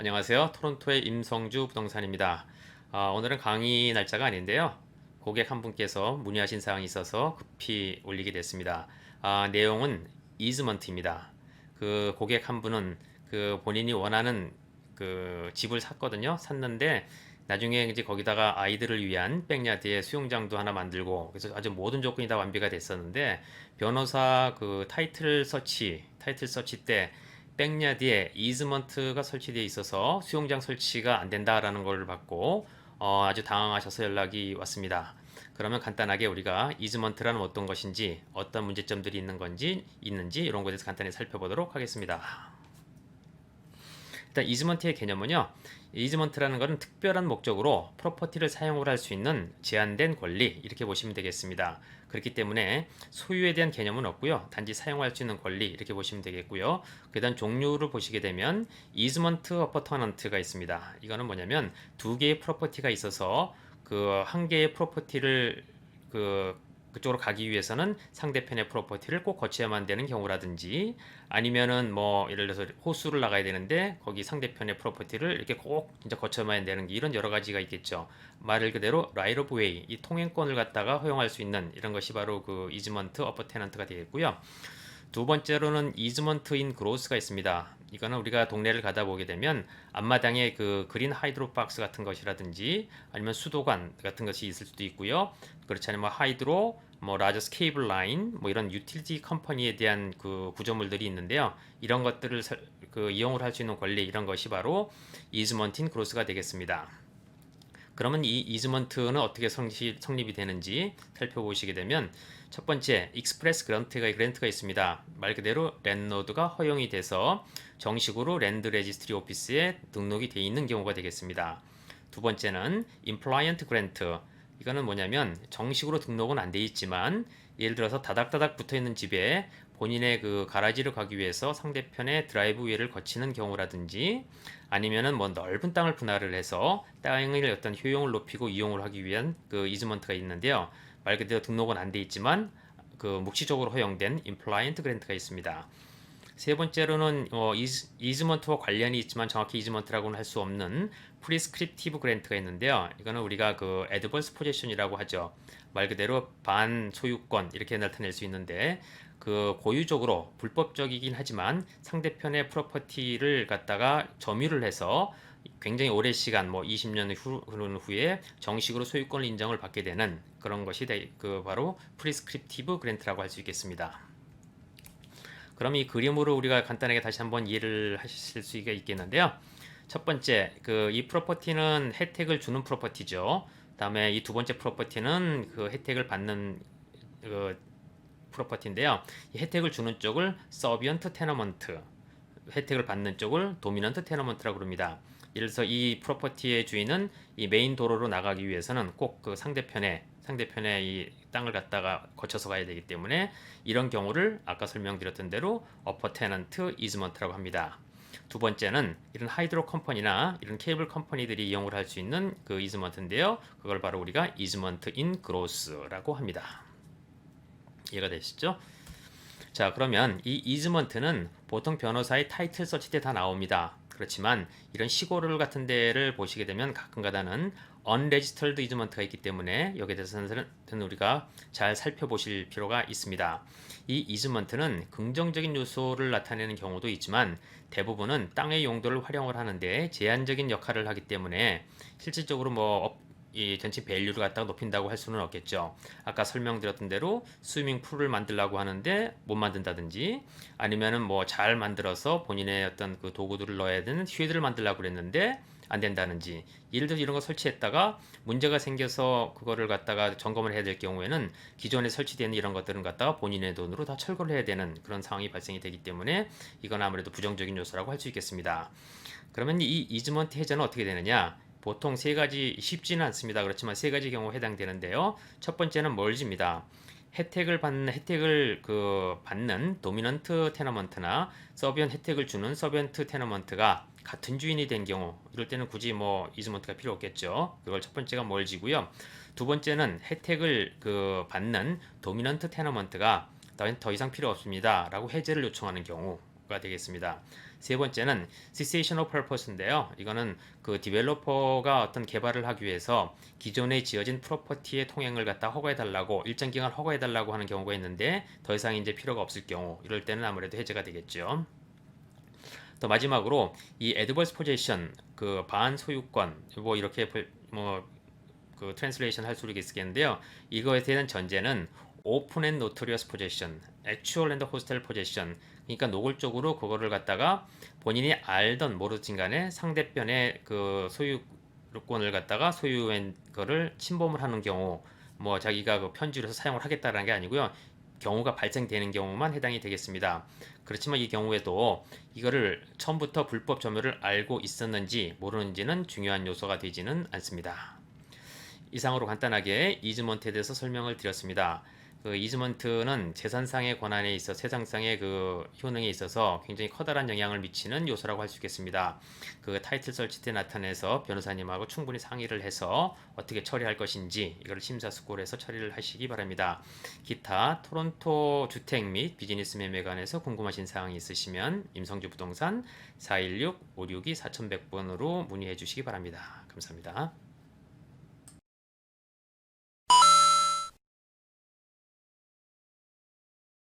안녕하세요. 토론토의 임성주 부동산입니다. 오늘은 강의 날짜가 아닌데요. 고객 한 분께서 문의하신 사항이 있어서 급히 올리게 됐습니다. 내용은 이즈먼트입니다. 그 고객 한 분은 그 본인이 원하는 그 집을 샀거든요. 샀는데 나중에 이제 거기다가 아이들을 위한 백야드에 수영장도 하나 만들고 그래서 아주 모든 조건이 다 완비가 됐었는데 변호사 그 타이틀 서치 때 백야드에 이즈먼트가 설치되어 있어서 수영장 설치가 안 된다라는 걸 받고 아주 당황하셔서 연락이 왔습니다. 그러면 간단하게 우리가 이즈먼트라는 어떤 것인지 어떤 문제점들이 있는지 이런 것에 대해서 간단히 살펴보도록 하겠습니다. 일단 이즈먼트의 개념은요. 이즈먼트라는 것은 특별한 목적으로 프로퍼티를 사용을 할 수 있는 제한된 권리 이렇게 보시면 되겠습니다. 그렇기 때문에 소유에 대한 개념은 없고요. 단지 사용할 수 있는 권리 이렇게 보시면 되겠고요. 그다음 종류를 보시게 되면 이즈먼트 어퍼터넌트가 있습니다. 이거는 뭐냐면 두 개의 프로퍼티가 있어서 그 한 개의 프로퍼티를 그쪽으로 가기 위해서는 상대편의 프로퍼티를 꼭 거쳐야만 되는 경우라든지 아니면은 뭐 예를 들어서 호수를 나가야 되는데 거기 상대편의 프로퍼티를 이렇게 꼭 진짜 거쳐야만 되는 게 이런 여러 가지가 있겠죠. 말 그대로 라이트 오브 웨이 이 통행권을 갖다가 허용할 수 있는 이런 것이 바로 그 이즈먼트 어퍼 테넌트가 되겠고요. 두 번째로는 이즈먼트 인 그로스가 있습니다. 이거는 우리가 동네를 가다 보게 되면 앞마당에 그 그린 하이드로 박스 같은 것이라든지 아니면 수도관 같은 것이 있을 수도 있고요. 그렇지 않으면 하이드로, 뭐 라저스 케이블 라인, 뭐 이런 유틸리티 컴퍼니에 대한 그 구조물들이 있는데요. 이런 것들을 이용을 할 수 있는 권리 이런 것이 바로 이즈먼트 인 그로스가 되겠습니다. 그러면 이 이즈먼트는 어떻게 성립이 되는지 살펴보시게 되면 첫 번째 익스프레스 그랜트가 있습니다. 말 그대로 랜로드가 허용이 돼서 정식으로 랜드 레지스트리 오피스에 등록이 되어 있는 경우가 되겠습니다. 두 번째는 임플라이언트 그랜트 이거는 뭐냐면 정식으로 등록은 안 돼 있지만 예를 들어서 다닥다닥 붙어 있는 집에 본인의 그 가라지를 가기 위해서 상대편의 드라이브웨이를 거치는 경우라든지 아니면은 뭐 넓은 땅을 분할을 해서 땅의 어떤 효용을 높이고 이용을 하기 위한 그 이즈먼트가 있는데요. 말 그대로 등록은 안 돼 있지만 그 묵시적으로 허용된 임플라이언트 그랜트가 있습니다. 세 번째로는 이즈먼트와 관련이 있지만 정확히 이즈먼트라고는 할 수 없는 프리스크립티브 그랜트가 있는데요. 이거는 우리가 그 애드버스 포제션이라고 하죠. 말 그대로 반소유권 이렇게 나타낼 수 있는데 그 고유적으로 불법적이긴 하지만 상대편의 프로퍼티를 갖다가 점유를 해서 굉장히 오랜 시간 뭐 20년 흐른 후에 정식으로 소유권 인정을 받게 되는 그런 것이 그 바로 프리스크립티브 그랜트라고 할 수 있겠습니다. 그럼 이 그림으로 우리가 간단하게 다시 한번 이해를 하실 수가 있겠는데요. 첫 번째, 이 프로퍼티는 혜택을 주는 프로퍼티죠. 다음에 이 두 번째 프로퍼티는 그 혜택을 받는 그 프로퍼티인데요. 이 혜택을 주는 쪽을 서비언트 테너먼트, 혜택을 받는 쪽을 도미넌트 테너먼트라고 부릅니다. 예를 들어서 이 프로퍼티의 주인은 이 메인 도로로 나가기 위해서는 꼭 그 상대편의 이 땅을 갖다가 거쳐서 가야 되기 때문에 이런 경우를 아까 설명드렸던 대로 어퍼 테넌트 이즈먼트라고 합니다. 두 번째는 이런 하이드로 컴퍼니나 이런 케이블 컴퍼니들이 이용을 할 수 있는 그 이즈먼트인데요. 그걸 바로 우리가 이즈먼트 인 그로스라고 합니다. 이해가 되시죠? 자, 그러면 이 이즈먼트는 보통 변호사의 타이틀 서치 때 다 나옵니다. 그렇지만 이런 시골 같은 데를 보시게 되면 가끔가다는 unregistered 이즈먼트가 있기 때문에 여기에 대해서는 우리가 잘 살펴보실 필요가 있습니다. 이 이즈먼트는 긍정적인 요소를 나타내는 경우도 있지만 대부분은 땅의 용도를 활용을 하는데 제한적인 역할을 하기 때문에 실질적으로 이 전체 밸류를 갖다가 높인다고 할 수는 없겠죠. 아까 설명드렸던 대로 스위밍 풀을 만들라고 하는데 못 만든다든지 아니면은 뭐 잘 만들어서 본인의 어떤 그 도구들을 넣어야 되는 쉐드를 만들라고 그랬는데 안 된다든지 예를 들어서 이런 거 설치했다가 문제가 생겨서 그거를 갖다가 점검을 해야 될 경우에는 기존에 설치되는 이런 것들은 갖다가 본인의 돈으로 다 철거를 해야 되는 그런 상황이 발생이 되기 때문에 이건 아무래도 부정적인 요소라고 할 수 있겠습니다. 그러면 이 이즈먼트 해제는 어떻게 되느냐? 보통 세 가지 쉽지는 않습니다. 그렇지만 세 가지 경우 해당되는데요. 첫 번째는 멀지입니다. 혜택을 받는 도미넌트 테너먼트나 서비언 혜택을 주는 서비언트 테너먼트가 같은 주인이 된 경우 이럴 때는 굳이 뭐 이즈먼트가 필요 없겠죠. 그걸 첫 번째가 멀지고요. 두 번째는 혜택을 받는 도미넌트 테너먼트가 더 이상 필요 없습니다. 라고 해제를 요청하는 경우 경우가 되겠습니다. 세 번째는 cessational purpose인데요. 이거는 그 디벨로퍼가 어떤 개발을 하기 위해서 기존에 지어진 프로퍼티의 통행을 갖다 허가해달라고 일정 기간 허가해달라고 하는 경우가 있는데 더 이상 이제 필요가 없을 경우 이럴 때는 아무래도 해제가 되겠죠. 또 마지막으로 이 adverse possession 그 반소유권 뭐 이렇게 그 트랜슬레이션 할 수도 있겠는데요. 이거에 대한 전제는 open and notorious possession, actual and hostile possession. 그러니까 노골적으로 그거를 갖다가 본인이 알던 모르든 간에 상대편의 그 소유권을 갖다가 소유한 거를 침범을 하는 경우, 뭐 자기가 그 편지로 해서 사용을 하겠다라는 게 아니고요. 경우가 발생되는 경우만 해당이 되겠습니다. 그렇지만 이 경우에도 이거를 처음부터 불법 점유를 알고 있었는지 모르는지는 중요한 요소가 되지는 않습니다. 이상으로 간단하게 이즈먼트에 대해서 설명을 드렸습니다. 그 이즈먼트는 재산상의 권한에 있어 세상상의 그 효능에 있어서 굉장히 커다란 영향을 미치는 요소라고 할 수 있겠습니다. 그 타이틀 설치 때 나타내서 변호사님하고 충분히 상의를 해서 어떻게 처리할 것인지 이걸 심사숙고해서 처리를 하시기 바랍니다. 기타 토론토 주택 및 비즈니스 매매 관해서 궁금하신 사항이 있으시면 임성주 부동산 416-562-4100번으로 문의해 주시기 바랍니다. 감사합니다.